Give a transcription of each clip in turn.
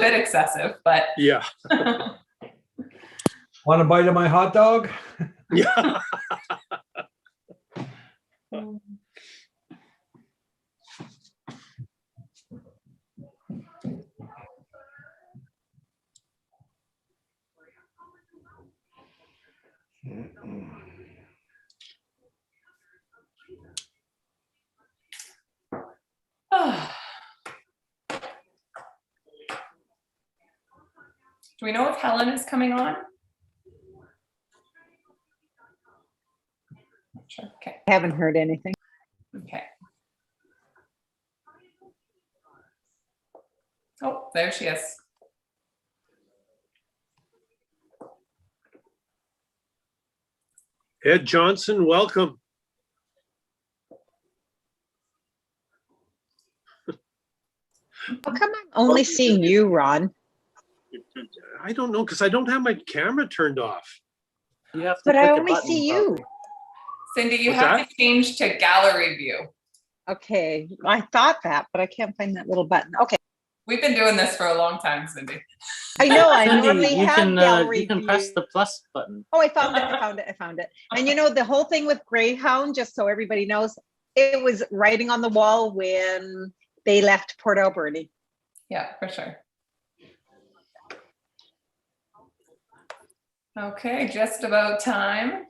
bit excessive, but Yeah. Want a bite of my hot dog? Yeah. do we know if Helen is coming on? Sure. Okay. I haven't heard anything. Okay. Oh, there she is. Ed Johnson, welcome. How come I'm only seeing you, Ron? I don't know, because I don't have my camera turned off. You have to But I click a only button, see you. probably. Cindy, you What's have that? to change to gallery view. Okay, I thought that, but I can't find that little button. Okay, We've been doing this for a long time, Cindy. I know, I Cindy, normally you have can gallery you can view. press the plus button. Oh, I found it, I found it, I found it. And you know, the whole thing with Greyhound, just so everybody knows, it was writing on the wall when they left Port Alberni. Yeah, for sure. Okay, just about time.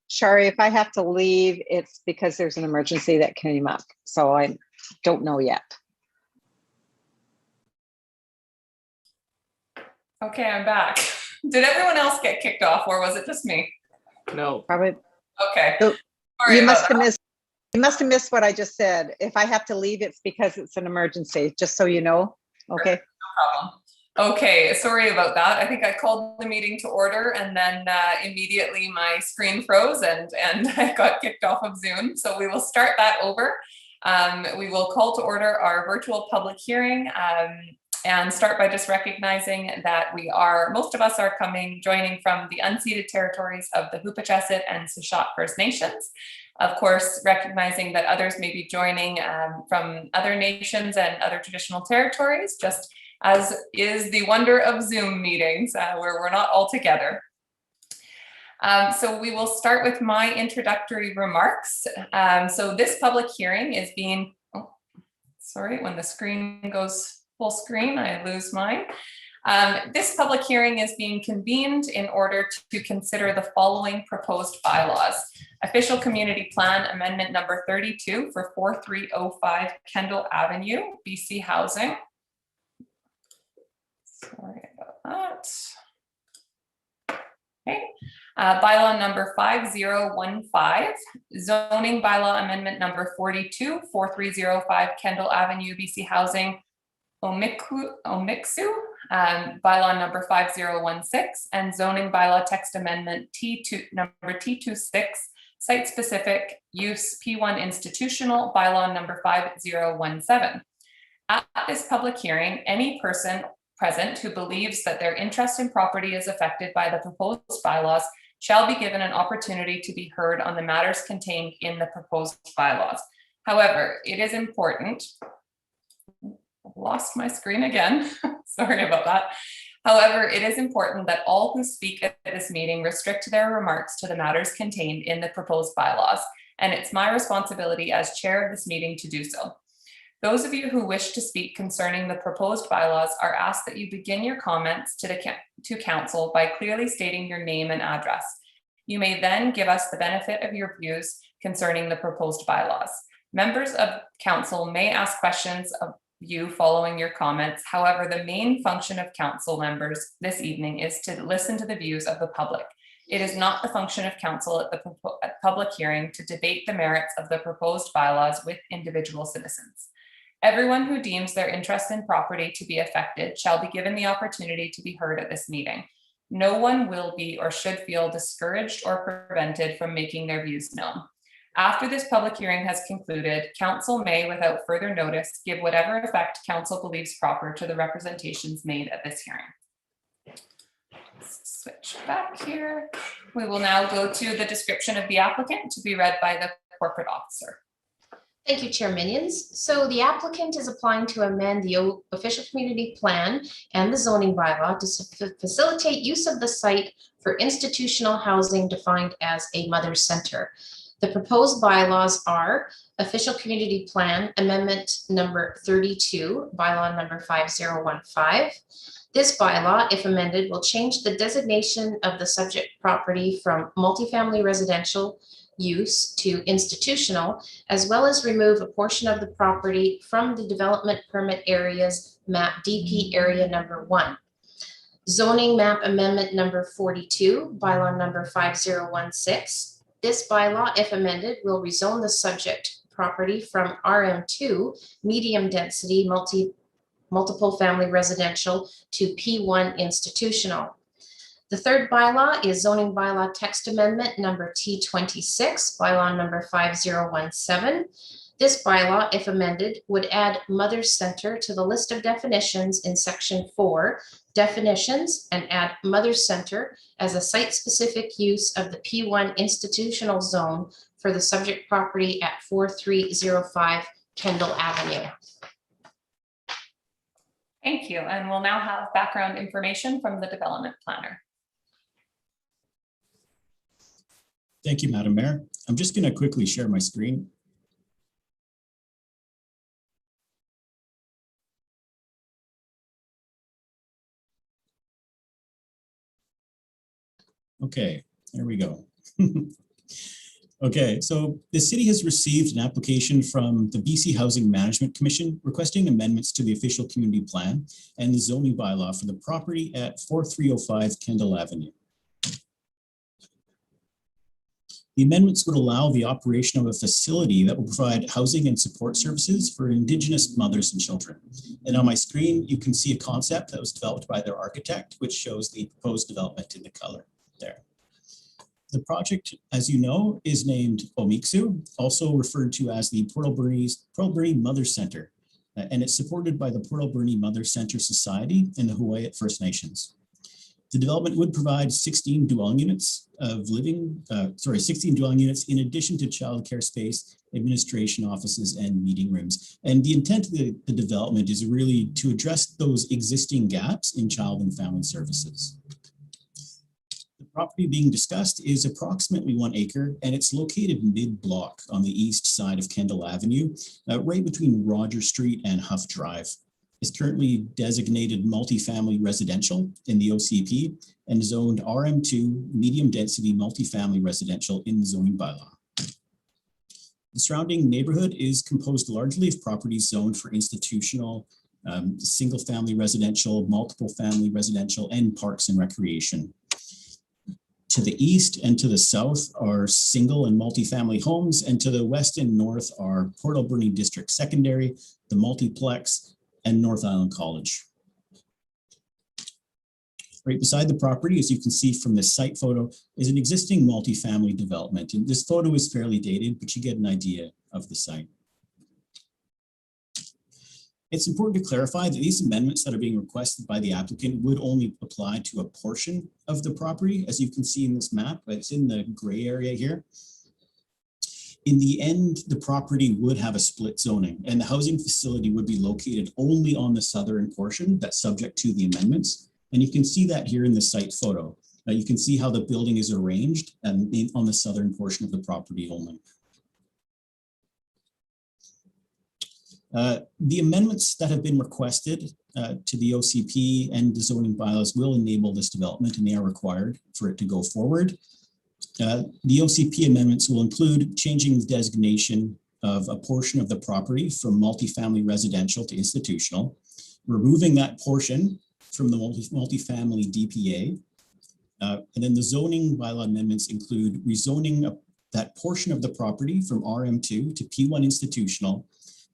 Shari, if I have to leave, it's because there's an emergency that came up. So I don't know yet. Okay, I'm back. Did everyone else get kicked off or was it just me? No. Probably. Okay. So Sorry you about must have that. missed. You must have missed what I just said. If I have to leave, it's because it's an emergency, just so you know. Okay. No problem. Okay, sorry about that. I think I called the meeting to order and then immediately my screen froze and I got kicked off of Zoom. So we will start that over. We will call to order our virtual public hearing and start by just recognizing that most of us are joining from the unceded territories of the Hupachesit and Sishot First Nations. Of course, recognizing that others may be joining from other nations and other traditional territories, just as is the wonder of Zoom meetings where we're not all together. So we will start with my introductory remarks. So this public hearing is being, sorry, when the screen goes full screen, I lose mine. This public hearing is being convened in order to consider the following proposed bylaws. Official Community Plan Amendment number 32 for 4305 Kendall Avenue, BC Housing. Sorry about that. Okay. Bylaw number 5015, zoning bylaw amendment number 42, 4305 Kendall Avenue, BC Housing, Omixu, bylaw number 5016, and zoning bylaw text amendment number T26, site specific use P1 institutional, bylaw number 5017. At this public hearing, any person present who believes that their interest in property is affected by the proposed bylaws shall be given an opportunity to be heard on the matters contained in the proposed bylaws. However, it is important, lost my screen again, sorry about that. However, it is important that all who speak at this meeting restrict their remarks to the matters contained in the proposed bylaws. and it's my responsibility as chair of this meeting to do so. Those of you who wish to speak concerning the proposed bylaws are asked that you begin your comments to council by clearly stating your name and address. You may then give us the benefit of your views concerning the proposed bylaws. Members of council may ask questions of you following your comments. However, the main function of council members this evening is to listen to the views of the public. It is not the function of council at the public hearing to debate the merits of the proposed bylaws with individual citizens. Everyone who deems their interest in property to be affected shall be given the opportunity to be heard at this meeting. No one will be or should feel discouraged or prevented from making their views known. After this public hearing has concluded, council may, without further notice, give whatever effect council believes proper to the representations made at this hearing. Switch back here. We will now go to the description of the applicant to be read by the corporate officer. Thank you, Chair Minions. So the applicant is applying to amend the official community plan and the zoning bylaw to facilitate use of the site for institutional housing defined as a mother center. The proposed bylaws are official community plan amendment number 32, bylaw number 5015. This bylaw, if amended, will change the designation of the subject property from multifamily residential use to institutional, as well as remove a portion of the property from the development permit areas map DP area number 1. Zoning map amendment number 42, bylaw number 5016. This bylaw, if amended, will rezone the subject property from RM2 medium density multiple family residential to P1 institutional. The third bylaw is zoning bylaw text amendment number T26, bylaw number 5017. This bylaw, if amended, would add mother center to the list of definitions in section 4, definitions, and add mother center as a site-specific use of the P1 institutional zone for the subject property at 4305 Kendall Avenue. Thank you. And we'll now have background information from the development planner. Thank you, Madam Mayor. I'm just going to quickly share my screen. Okay, there we go. Okay, so the city has received an application from the BC Housing Management Commission requesting amendments to the official community plan and the zoning bylaw for the property at 4305 Kendall Avenue. The amendments would allow the operation of a facility that will provide housing and support services for Indigenous mothers and children. And on my screen, you can see a concept that was developed by their architect, which shows the proposed development in the color there. The project, as you know, is named Omiksu, also referred to as the Port Alberni Mother Center, and it's supported by the Port Alberni Mother Center Society and the Hawaiian First Nations. The development would provide 16 dwelling units of living, 16 dwelling units in addition to childcare space, administration offices, and meeting rooms. And the intent of the development is really to address those existing gaps in child and family services. The property being discussed is approximately 1 acre, and it's located mid-block on the east side of Kendall Avenue, right between Roger Street and Huff Drive. Is currently designated multifamily residential in the OCP and zoned RM2 medium density multifamily residential in the zoning bylaw. The surrounding neighborhood is composed largely of properties zoned for institutional, single family residential, multiple family residential, and parks and recreation. To the east and to the south are single and multifamily homes, and to the west and north are Port Alberni District Secondary, the Multiplex, and North Island College. Right beside the property, as you can see from this site photo, is an existing multifamily development. And this photo is fairly dated, but you get an idea of the site. It's important to clarify that these amendments that are being requested by the applicant would only apply to a portion of the property, as you can see in this map, but it's in the gray area here. In the end, the property would have a split zoning, and the housing facility would be located only on the southern portion that's subject to the amendments. And you can see that here in the site photo. You can see how the building is arranged and on the southern portion of the property only. The amendments that have been requested to the OCP and the zoning bylaws will enable this development, and they are required for it to go forward. The OCP amendments will include changing the designation of a portion of the property from multifamily residential to institutional, removing that portion from the multifamily DPA. And then the zoning bylaw amendments include rezoning that portion of the property from RM2 to P1 institutional,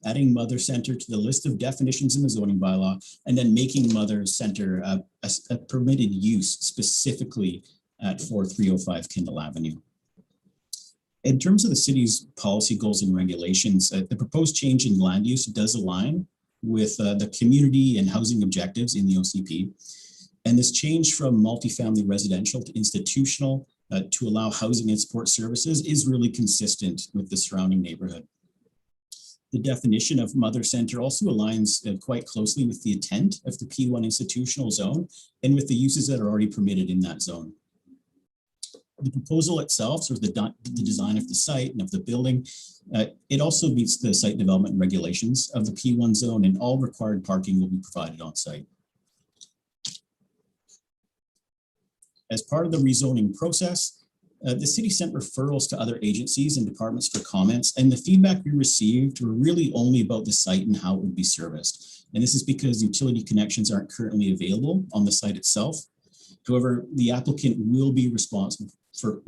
adding Mother Center to the list of definitions in the zoning bylaw, and then making Mother Center a permitted use specifically at 4305 Kendall Avenue. In terms of the city's policy goals and regulations, the proposed change in land use does align with the community and housing objectives in the OCP. And this change from multifamily residential to institutional to allow housing and support services is really consistent with the surrounding neighborhood. The definition of Mother Center also aligns quite closely with the intent of the P1 institutional zone and with the uses that are already permitted in that zone. The proposal itself, sort of the design of the site and of the building, it also meets the site development regulations of the P1 zone, and all required parking will be provided on site. As part of the rezoning process, the city sent referrals to other agencies and departments for comments, and the feedback we received were really only about the site and how it would be serviced. And this is because utility connections aren't currently available on the site itself. However, the applicant will be responsible for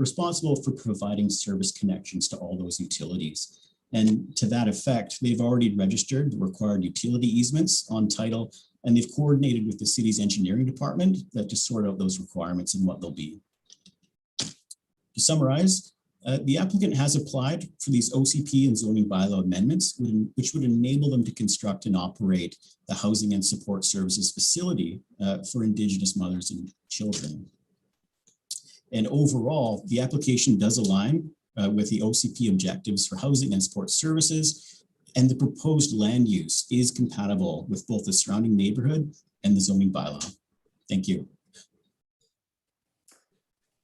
providing service connections to all those utilities. And to that effect, they've already registered the required utility easements on title, and they've coordinated with the city's engineering department to sort out those requirements and what they'll be. To summarize, the applicant has applied for these OCP and zoning bylaw amendments, which would enable them to construct and operate the housing and support services facility for Indigenous mothers and children. And overall, the application does align with the OCP objectives for housing and support services, and the proposed land use is compatible with both the surrounding neighborhood and the zoning bylaw. Thank you.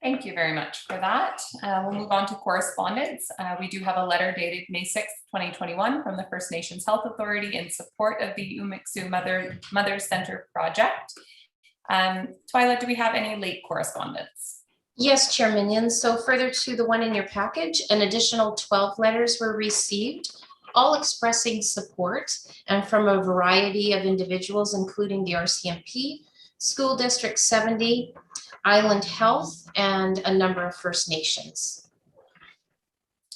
Thank you very much for that. We'll move on to correspondence. We do have a letter dated May 6th, 2021 from the First Nations Health Authority in support of the Umixu Mother Center project. Twyla, do we have any late correspondence? Yes, Chair Minions. So further to the one in your package, an additional 12 letters were received, all expressing support and from a variety of individuals, including the RCMP, School District 70, Island Health, and a number of First Nations.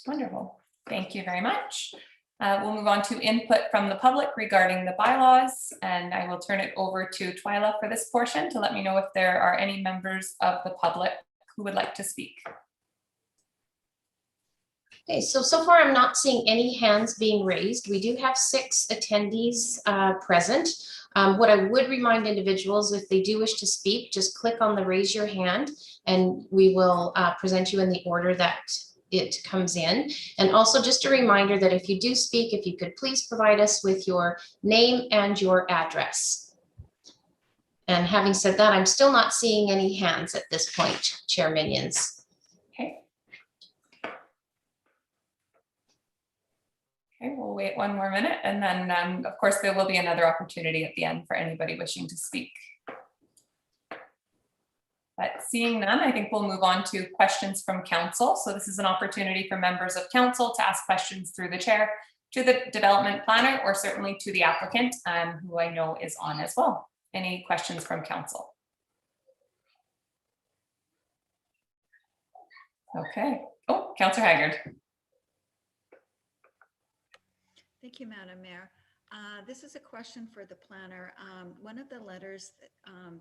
Wonderful. Thank you very much. We'll move on to input from the public regarding the bylaws, and I will turn it over to Twyla for this portion to let me know if there are any members of the public who would like to speak. Okay, so far I'm not seeing any hands being raised. We do have 6 attendees present. What I would remind individuals, if they do wish to speak, just click on the raise your hand and we will present you in the order that it comes in. And also just a reminder that if you do speak, if you could please provide us with your name and your address. And having said that, I'm still not seeing any hands at this point, Chair Minions. Okay. Okay, we'll wait one more minute, and then of course there will be another opportunity at the end for anybody wishing to speak. But seeing none, I think we'll move on to questions from council. So this is an opportunity for members of council to ask questions through the chair to the development planner, or certainly to the applicant, who I know is on as well. Any questions from council? Okay. Oh, Councillor Haggard. Thank you, Madam Mayor. This is a question for the planner. One of the letters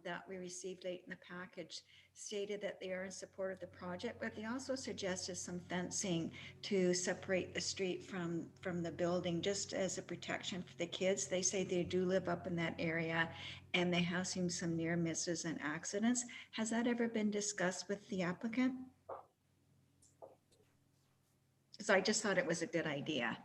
that we received late in the package stated that they are in support of the project, but they also suggested some fencing to separate the street from the building, just as a protection for the kids. They say they do live up in that area and they have seen some near misses and accidents. Has that ever been discussed with the applicant? So I just thought it was a good idea.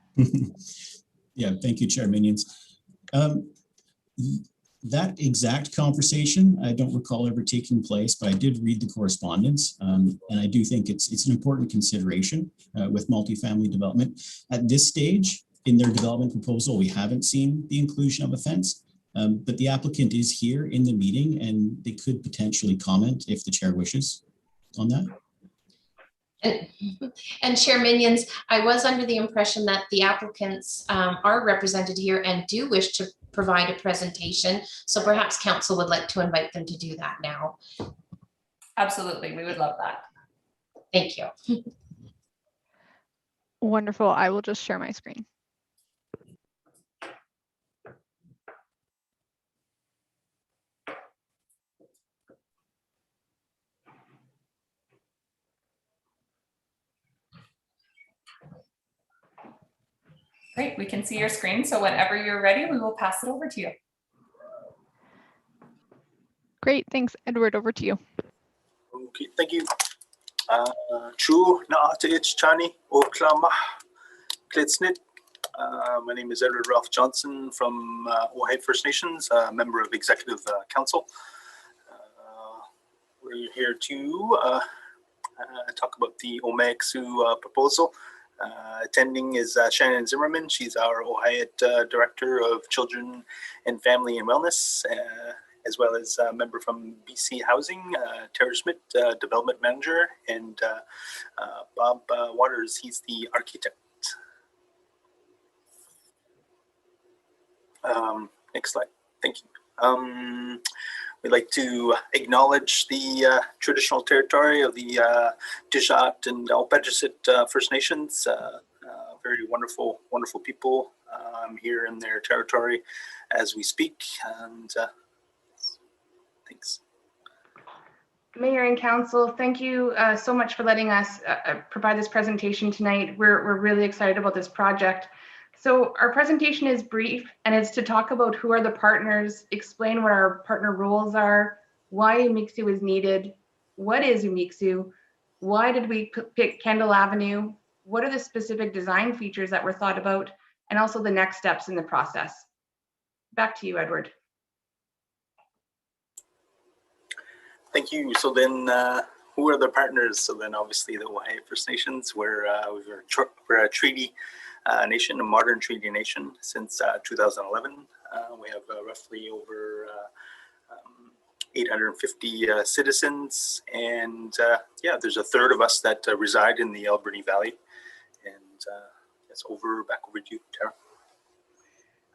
Yeah, thank you, Chair Minions. That exact conversation, I don't recall ever taking place, but I did read the correspondence, and I do think it's an important consideration with multifamily development. At this stage, In their development proposal, we haven't seen the inclusion of a fence, but the applicant is here in the meeting and they could potentially comment if the chair wishes on that. And Chair Minions, I was under the impression that the applicants are represented here and do wish to provide a presentation. So perhaps council would like to invite them to do that now. Absolutely, we would love that. Thank you. Wonderful. I will just share my screen. Great, we can see your screen. So whenever you're ready, we will pass it over to you. Great. Thanks, Edward. Over to you. Okay, thank you. Chu Naata Chani Oklama Klitsnit. My name is Edward Ralph Johnson from Ojai First Nations, a member of Executive Council. We're here to talk about the OMEXU proposal. Attending is Shannon Zimmerman. She's our Ojai Director of Children and Family and Wellness, as well as a member from BC Housing, Tara Schmidt, Development Manager, and Bob Waters, he's the architect. Next slide, thank you. We'd like to acknowledge the traditional territory of the Dijat and Alberni First Nations. Very wonderful, wonderful people here in their territory as we speak. And thanks. Mayor and Council, thank you so much for letting us provide this presentation tonight. We're really excited about this project. So our presentation is brief and it's to talk about who are the partners, explain what our partner roles are, why UMIXU is needed, what is UMIXU, why did we pick Kendall Avenue, what are the specific design features that were thought about, and also the next steps in the process. Back to you, Edward. Thank you. So then, who are the partners? So then obviously the Ojai First Nations, we're a treaty nation, a modern treaty nation since 2011. We have roughly over 850 citizens, and yeah, there's a third of us that reside in the Alberni Valley. And it's back over to you, Tara.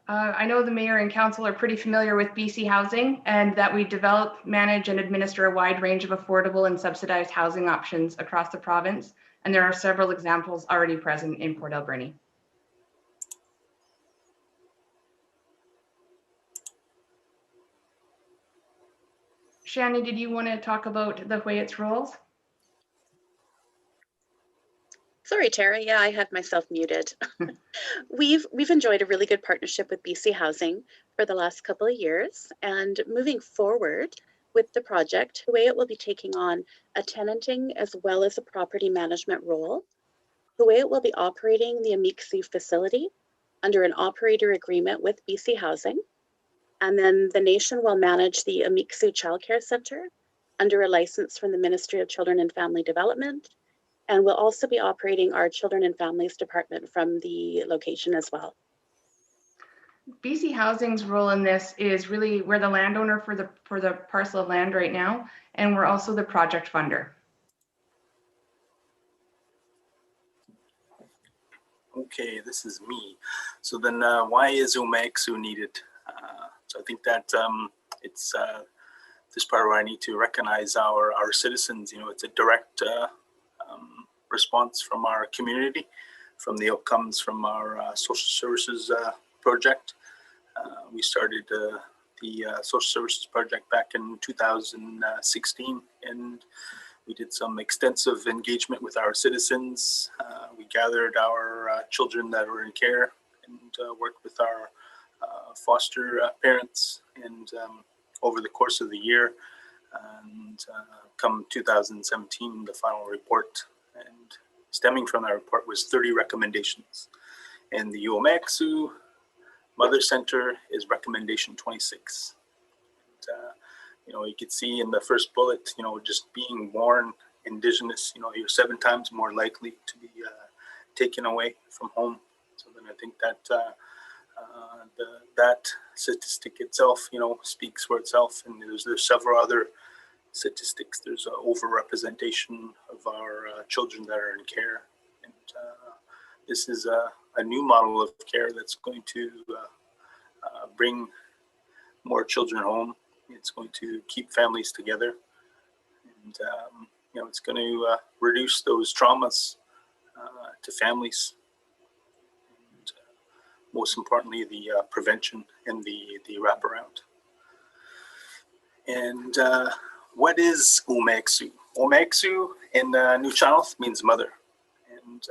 I know the mayor and council are pretty familiar with BC Housing and that we develop, manage, and administer a wide range of affordable and subsidized housing options across the province. And there are several examples already present in Port Alberni. Shani, did you want to talk about the way its roles? Sorry, Tara. Yeah, I had myself muted. We've enjoyed a really good partnership with BC Housing for the last couple of years, and moving forward with the project, Huayet will be taking on a tenanting as well as a property management role. Huayet will be operating the UMIXU facility under an operator agreement with BC Housing, and then the nation will manage the UMIXU Childcare Center under a license from the Ministry of Children and Family Development. And we'll also be operating our Children and Families Department from the location as well. BC Housing's role in this is really, we're the landowner for the parcel of land right now, and we're also the project funder. Okay, this is me. So then why is UMEXU needed? So I think that it's this part where I need to recognize our citizens. You know, it's a direct response from our community, from the outcomes from our social services project. We started the social services project back in 2016, and we did some extensive engagement with our citizens. We gathered our children that were in care and worked with our foster parents, and over the course of the year, and come 2017, the final report, and stemming from that report was 30 recommendations. And the UMEXU Mother Center is recommendation 26. And, you know, you could see in the first bullet, you know, just being born Indigenous, you know, you're 7 times more likely to be taken away from home. So then I think that that statistic itself, speaks for itself. And there's several other statistics. There's an overrepresentation of our children that are in care. And this is a new model of care that's going to bring more children home. It's going to keep families together. And, it's going to reduce those traumas to families. And, most importantly, the prevention and the wraparound. And what is Umeksu? Umeksu in Nuu-chah-nulth means mother. And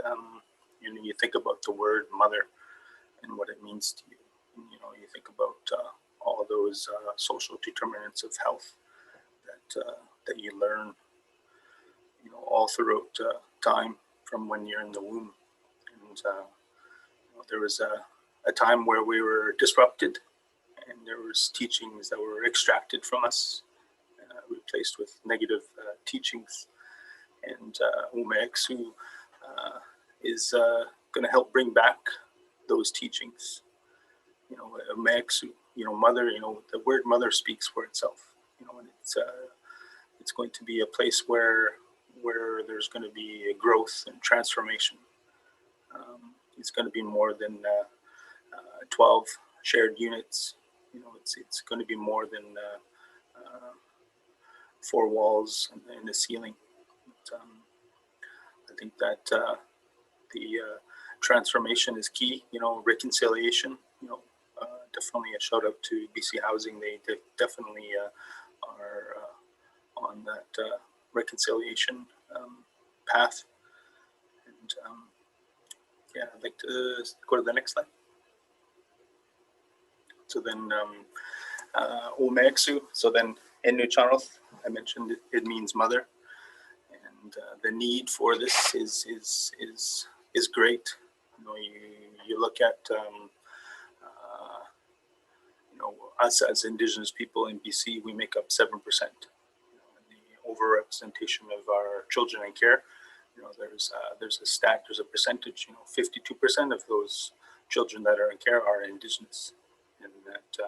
you think about the word mother and what it means to you. And, you think about all those social determinants of health that you learn, all throughout time from when you're in the womb. And there was a time where we were disrupted, and there was teachings that were extracted from us, replaced with negative teachings. And Umeksu is going to help bring back those teachings. Umeksu, mother, the word mother speaks for itself. And it's going to be a place where there's going to be a growth and transformation. It's going to be more than 12 shared units. It's going to be more than 4 walls and a ceiling. But, I think that the transformation is key. Reconciliation. Definitely a shout out to BC Housing. They definitely are on that reconciliation path. And I'd like to go to the next slide. So then Umeksu, so then in Nuu-chah-nulth, I mentioned it means mother. And the need for this is great. You look at us as Indigenous people in BC, we make up 7%. The overrepresentation of our children in care, there's a stat, there's a percentage. 52% of those children that are in care are Indigenous, and that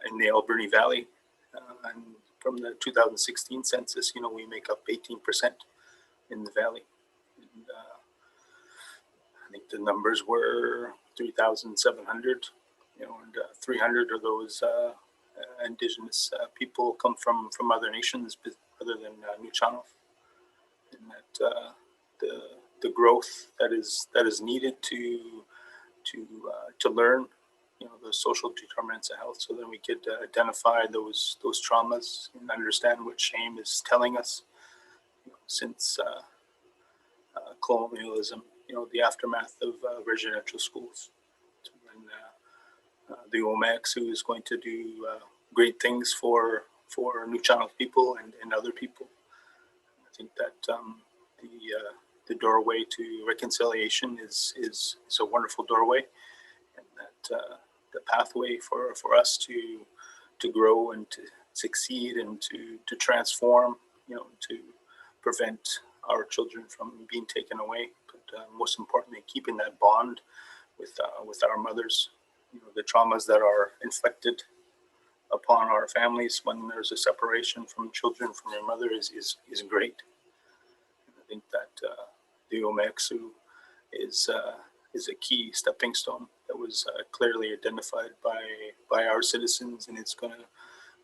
in the Alberni Valley, and from the 2016 census, we make up 18% in the valley. And, I think the numbers were 3,700. And 300 of those Indigenous people come from other nations other than Nuu-chah-nulth. And that the growth that is needed to learn, those social determinants of health, so then we could identify those traumas and understand what shame is telling us. Since colonialism, the aftermath of residential schools. The Umeksu is going to do great things for Nuu-chah-nulth people and other people. I think that the doorway to reconciliation is a wonderful doorway, and that the pathway for us to grow and to succeed and to transform, to prevent our children from being taken away, but most importantly, keeping that bond with our mothers. The traumas that are inflicted upon our families when there's a separation from children from your mother is great. And I think that the Umeksu is a key stepping stone that was clearly identified by our citizens, and it's going to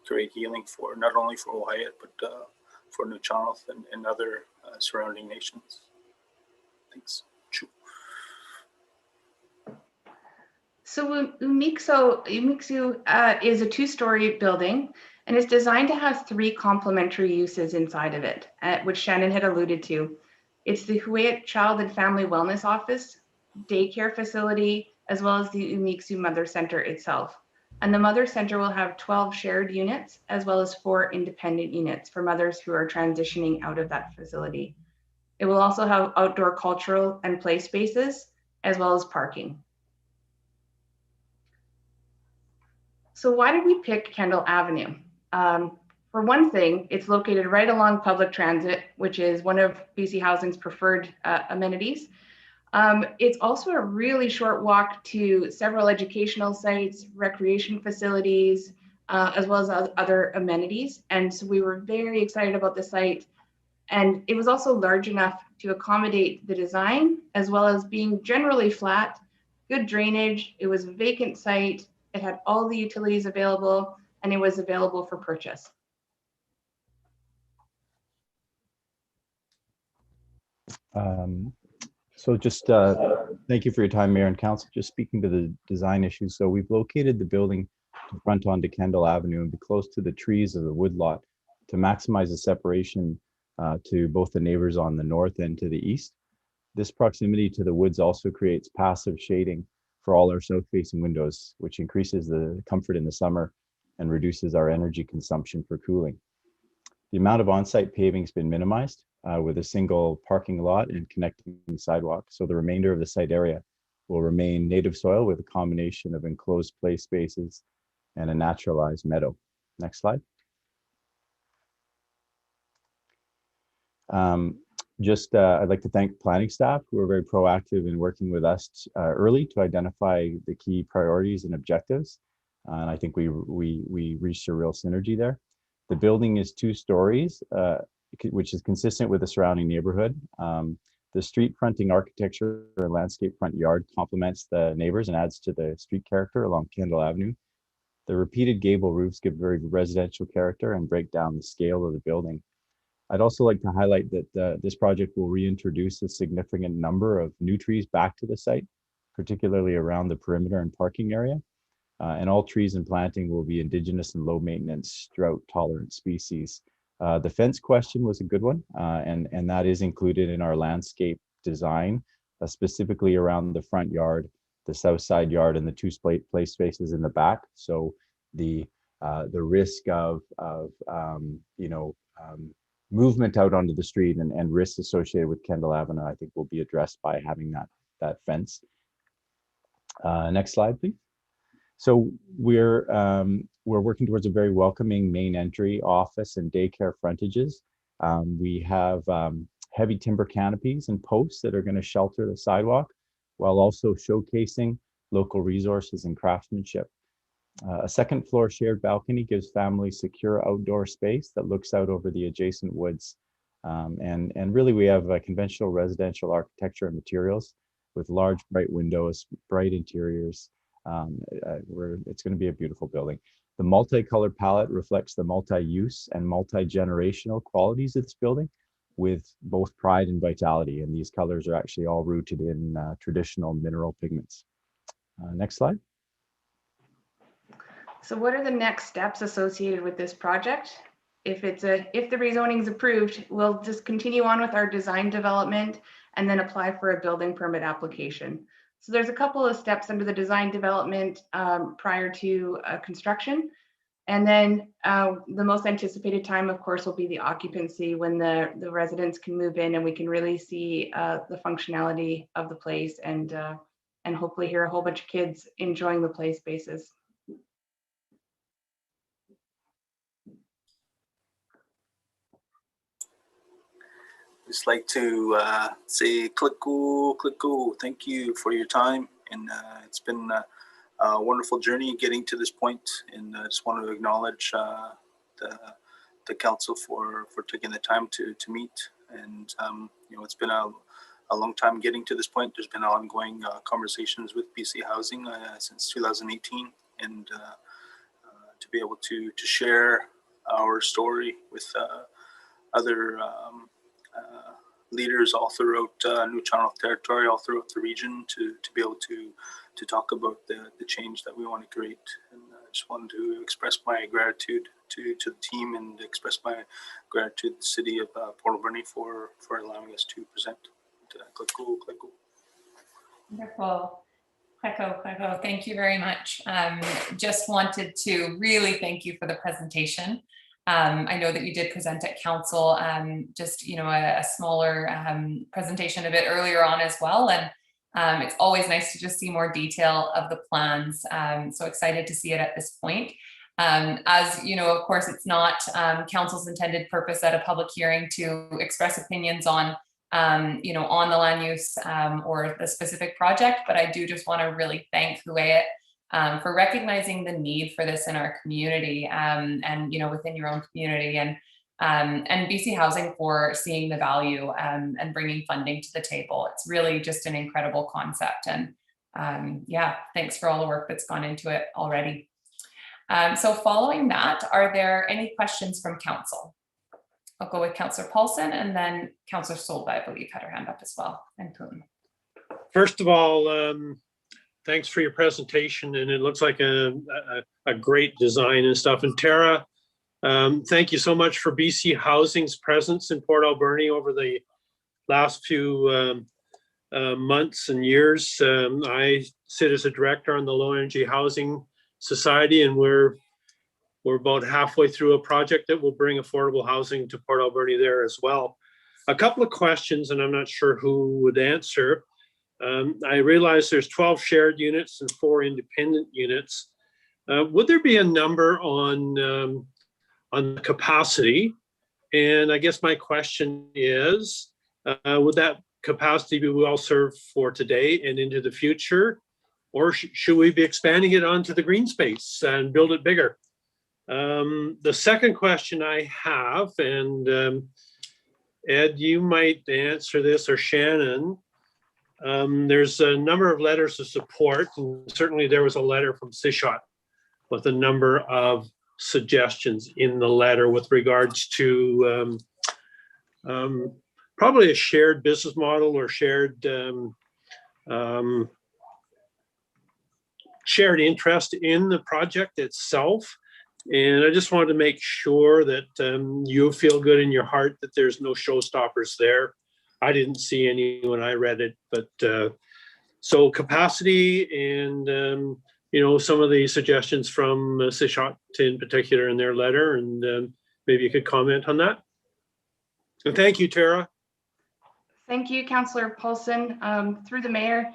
create healing for not only for Wyatt but for Nuu-chah-nulth and other surrounding nations. Thanks. So Umeksu is a 2-story building, and it's designed to have 3 complementary uses inside of it, which Shannon had alluded to. It's the Wyatt Child and Family Wellness Office, daycare facility, as well as the Umeksu Mother Center itself. And the Mother Center will have 12 shared units, as well as 4 independent units for mothers who are transitioning out of that facility. It will also have outdoor cultural and play spaces, as well as parking. So why did we pick Kendall Avenue? For one thing, it's located right along public transit, which is one of BC Housing's preferred amenities. It's also a really short walk to several educational sites, recreation facilities, as well as other amenities. And so we were very excited about the site. And it was also large enough to accommodate the design, as well as being generally flat, good drainage. It was a vacant site. It had all the utilities available, and it was available for purchase. So just thank you for your time, Mayor and Council. Just speaking to the design issues. So we've located the building to front onto Kendall Avenue and be close to the trees of the woodlot to maximize the separation to both the neighbors on the north and to the east. This proximity to the woods also creates passive shading for all our south-facing windows, which increases the comfort in the summer and reduces our energy consumption for cooling. The amount of on-site paving has been minimized with a single parking lot and connecting sidewalk. So the remainder of the site area will remain native soil with a combination of enclosed play spaces and a naturalized meadow. Next slide. I'd like to thank planning staff who are very proactive in working with us early to identify the key priorities and objectives. And I think we reached a real synergy there. The building is 2 stories, which is consistent with the surrounding neighborhood. The street fronting architecture and landscape front yard complements the neighbors and adds to the street character along Kendall Avenue. The repeated gable roofs give very residential character and break down the scale of the building. I'd also like to highlight that this project will reintroduce a significant number of new trees back to the site, particularly around the perimeter and parking area. And all trees and planting will be indigenous and low maintenance, drought tolerant species. The fence question was a good one, and that is included in our landscape design, specifically around the front yard, the south side yard, and the 2 play spaces in the back. So the risk of movement out onto the street and risks associated with Kendall Avenue, I think will be addressed by having that fence. Next slide, please. So we're working towards a very welcoming main entry, office, and daycare frontages. We have heavy timber canopies and posts that are going to shelter the sidewalk, while also showcasing local resources and craftsmanship. A second floor shared balcony gives families secure outdoor space that looks out over the adjacent woods. And really we have conventional residential architecture and materials with large bright windows, bright interiors. It's going to be a beautiful building. The multicolor palette reflects the multi-use and multi-generational qualities of this building with both pride and vitality. And these colors are actually all rooted in traditional mineral pigments. Next slide. So what are the next steps associated with this project? If the rezoning is approved, we'll just continue on with our design development and then apply for a building permit application. So there's a couple of steps under the design development prior to construction. And then the most anticipated time, of course, will be the occupancy when the residents can move in and we can really see the functionality of the place and hopefully hear a whole bunch of kids enjoying the play spaces. Just like to say click-o. Thank you for your time, and it's been a wonderful journey getting to this point. And I just want to acknowledge the council for taking the time to meet. And it's been a long time getting to this point. There's been ongoing conversations with BC Housing since 2018, and to be able to share our story with other leaders all throughout Newfoundland territory, all throughout the region, to be able to talk about the change that we want to create. And I just wanted to express my gratitude to the team and express my gratitude to the city of Port Alberni for allowing us to present. Click-o. Wonderful. Click-o. Thank you very much. Just wanted to really thank you for the presentation. I know that you did present at council, just a smaller presentation a bit earlier on as well, and it's always nice to just see more detail of the plans. So excited to see it at this point. As you know, of course, it's not council's intended purpose at a public hearing to express opinions on you know, on the land use or the specific project, but I do just want to really thank Huayet for recognizing the need for this in our community and, you know, within your own community, and BC Housing for seeing the value and bringing funding to the table. It's really just an incredible concept. And yeah, thanks for all the work that's gone into it already. So following that, are there any questions from council? I'll go with Councillor Paulson, and then Councillor Solda, I believe, had her hand up as well, and Poon. First of all, thanks for your presentation, and it looks like a great design and stuff. And Tara, thank you so much for BC Housing's presence in Port Alberni over the last few months and years. I sit as a director on the Low Energy Housing Society, and we're about halfway through a project that will bring affordable housing to Port Alberni there as well. A couple of questions, and I'm not sure who would answer. I realize there's 12 shared units and 4 independent units. Would there be a number on capacity? And I guess my question is, would that capacity be well served for today and into the future? Or should we be expanding it onto the green space and build it bigger? The second question I have, and Ed, you might answer this, or Shannon, there's a number of letters of support, and certainly there was a letter from CISHOT with a number of suggestions in the letter with regards to probably a shared business model or shared interest in the project itself. And I just wanted to make sure that you feel good in your heart that there's no showstoppers there. I didn't see any when I read it, but so capacity and you know, some of the suggestions from CISHOT in particular in their letter, and maybe you could comment on that. And thank you, Tara. Thank you, Councillor Paulson. Through the mayor,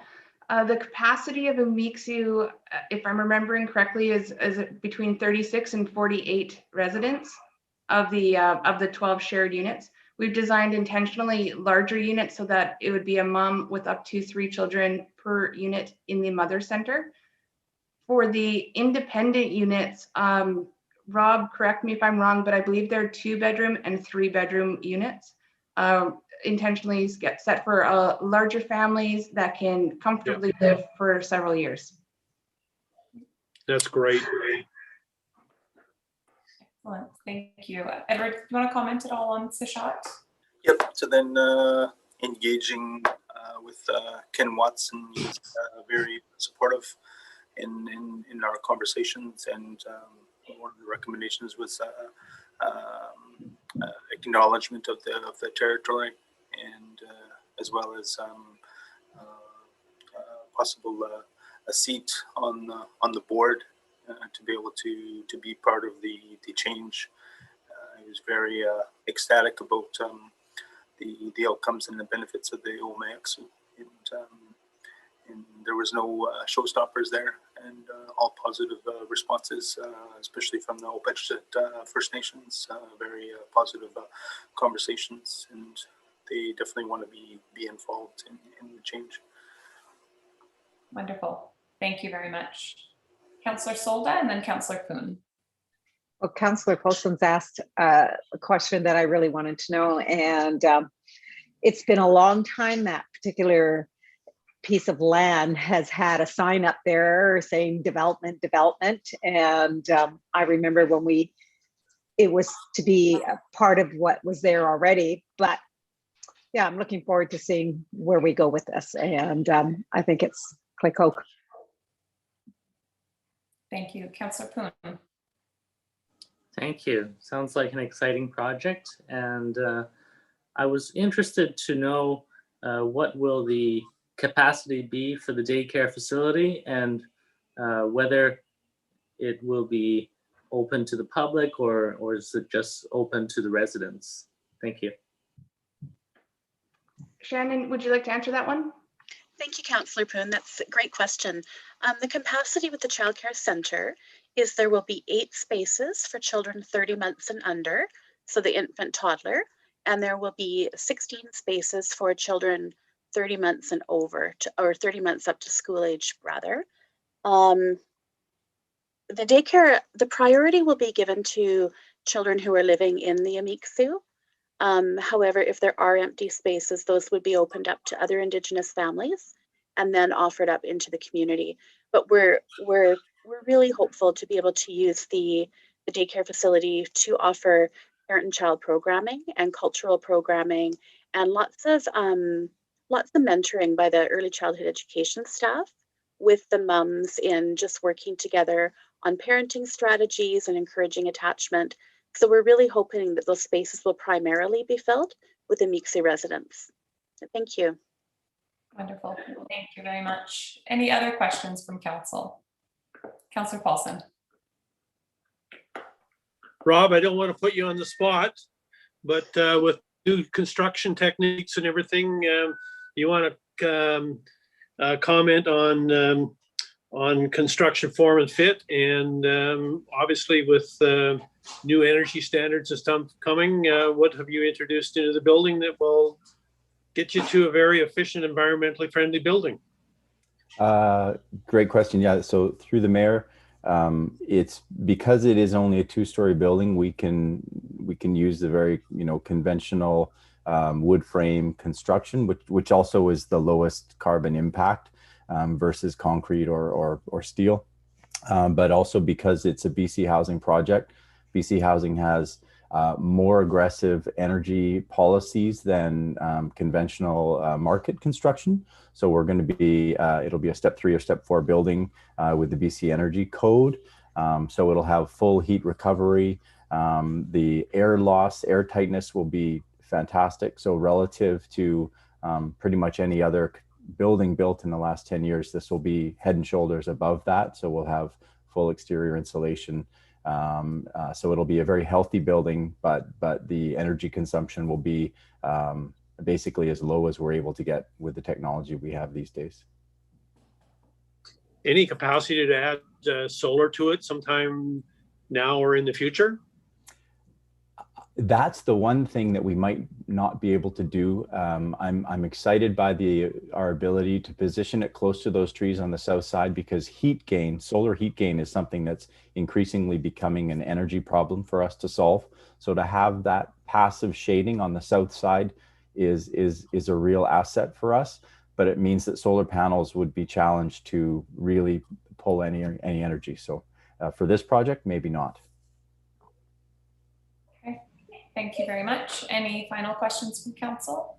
the capacity of Umixu, if I'm remembering correctly, is between 36 and 48 residents of the 12 shared units. We've designed intentionally larger units so that it would be a mom with up to 3 children per unit in the mother center. For the independent units, Rob, correct me if I'm wrong, but I believe they're 2-bedroom and 3-bedroom units. Intentionally get set for larger families that can comfortably live for several years. That's great. Excellent, thank you. Edward, do you want to comment at all on CISHOT? Yep, so then engaging with Ken Watson, he's very supportive in our conversations, and one of the recommendations was acknowledgement of the territory, and as well as possible a seat on the board to be able to be part of the change. He was very ecstatic about the outcomes and the benefits of the OMAX, and there was no showstoppers there, and all positive responses, especially from the Ocp First Nations, very positive conversations, and they definitely want to be involved in the change. Wonderful, thank you very much. Councillor Solda, and then Councillor Poon. Well, Councillor Paulson's asked a question that I really wanted to know, and it's been a long time that particular piece of land has had a sign up there saying development, and I remember when it was to be a part of what was there already, but yeah, I'm looking forward to seeing where we go with this, and I think it's Click Oak. Thank you. Councillor Poon. Thank you. Sounds like an exciting project, and I was interested to know what will the capacity be for the daycare facility, and whether it will be open to the public, or is it just open to the residents? Thank you. Shannon, would you like to answer that one? Thank you, Councillor Poon. That's a great question. The capacity with the Child Care Centre is there will be 8 spaces for children 30 months and under, so the infant toddler, and there will be 16 spaces for children 30 months and over, or 30 months up to school age, rather. The daycare, the priority will be given to children who are living in the Amiksu. However, if there are empty spaces, those would be opened up to other Indigenous families and then offered up into the community. But we're really hopeful to be able to use the daycare facility to offer parent and child programming and cultural programming, and lots of mentoring by the early childhood education staff with the mums in just working together on parenting strategies and encouraging attachment. So we're really hoping that those spaces will primarily be filled with the Amiksu residents. Thank you. Wonderful. Thank you very much. Any other questions from council? Councillor Paulson. Rob, I don't want to put you on the spot, but with new construction techniques and everything, you want to comment on construction form and fit, and obviously with new energy standards and stuff coming, what have you introduced into the building that will get you to a very efficient, environmentally friendly building? Great question. Yeah, so through the mayor, it's because it is only a 2-story building, we can use the very conventional wood frame construction, which also is the lowest carbon impact versus concrete or steel. But also because it's a BC Housing project, BC Housing has more aggressive energy policies than conventional market construction. So we're going to be, it'll be a step 3 or step 4 building with the BC Energy Code. So it'll have full heat recovery. The air loss, air tightness will be fantastic. So relative to pretty much any other building built in the last 10 years, this will be head and shoulders above that. So we'll have full exterior insulation. So it'll be a very healthy building, but the energy consumption will be basically as low as we're able to get with the technology we have these days. Any capacity to add solar to it sometime now or in the future? That's the one thing that we might not be able to do. I'm excited by our ability to position it close to those trees on the south side, because heat gain, solar heat gain, is something that's increasingly becoming an energy problem for us to solve. So to have that passive shading on the south side is a real asset for us, but it means that solar panels would be challenged to really pull any energy. So for this project, maybe not. Thank you very much. Any final questions from council?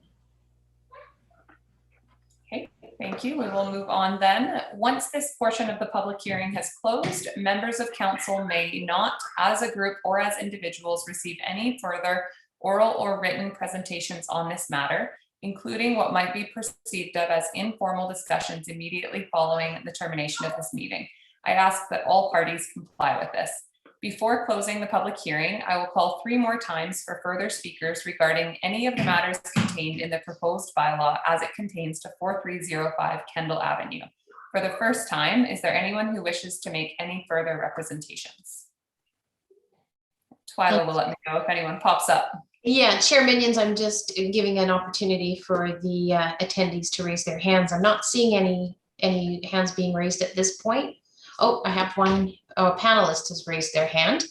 Okay, thank you. We will move on then. Once this portion of the public hearing has closed, members of council may not, as a group or as individuals, receive any further oral or written presentations on this matter, including what might be perceived of as informal discussions immediately following the termination of this meeting. I ask that all parties comply with this. Before closing the public hearing, I will call 3 more times for further speakers regarding any of the matters contained in the proposed bylaw as it contains to 4305 Kendall Avenue. For the first time, is there anyone who wishes to make any further representations? Twyla will let me know if anyone pops up. Yeah, Chair Minions, I'm just giving an opportunity for the attendees to raise their hands. I'm not seeing any hands being raised at this point. Oh, I have one. Oh, a panelist has raised their hand.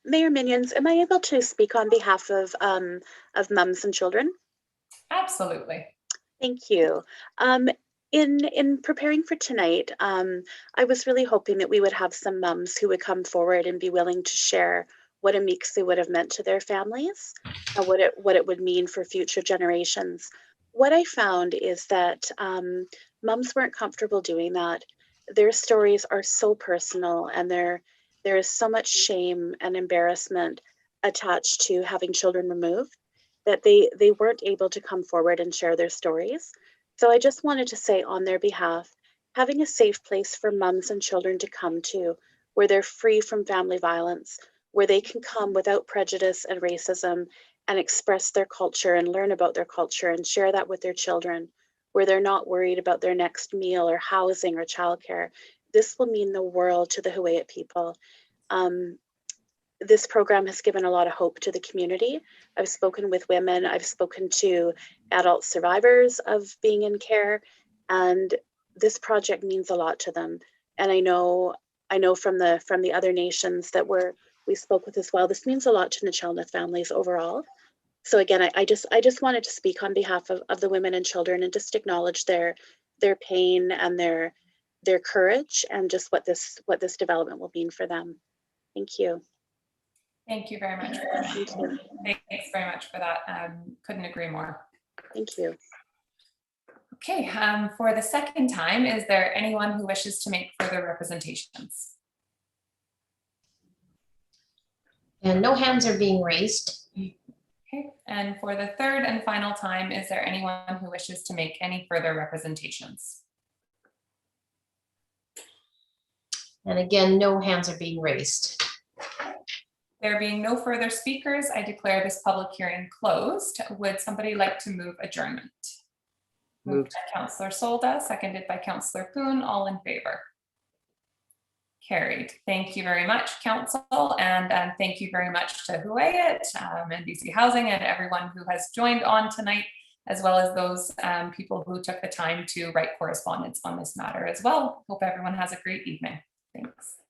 Mayor Minions, am I able to speak on behalf of mums and children? Absolutely. Thank you. In preparing for tonight, I was really hoping that we would have some mums who would come forward and be willing to share what Amiksu would have meant to their families and what it would mean for future generations. What I found is that mums weren't comfortable doing that. Their stories are so personal, and there is so much shame and embarrassment attached to having children removed that they weren't able to come forward and share their stories. So I just wanted to say on their behalf, having a safe place for mums and children to come to, where they're free from family violence, where they can come without prejudice and racism and express their culture and learn about their culture and share that with their children, where they're not worried about their next meal or housing or childcare. This will mean the world to the Huu-ay-aht people. this program has given a lot of hope to the community. I've spoken with women, I've spoken to adult survivors of being in care, and this project means a lot to them. And I know from the other nations that we spoke with as well, this means a lot to Nchilneth families overall. So again, I just wanted to speak on behalf of the women and children and just acknowledge their pain and their courage and just what this development will mean for them. Thank you. Thank you very much. Thank you. Thanks very much for that. Couldn't agree more. Thank you. Okay, for the second time, is there anyone who wishes to make further representations? And no hands are being raised. Okay, and for the third and final time, is there anyone who wishes to make any further representations? And again, no hands are being raised. There being no further speakers, I declare this public hearing closed. Would somebody like to move adjournment? Moved by Councillor Solda, seconded by Councillor Poon, all in favor. Carried. Thank you very much, Council, and thank you very much to Huayet and BC Housing and everyone who has joined on tonight, as well as those people who took the time to write correspondence on this matter as well. Hope everyone has a great evening. Thanks.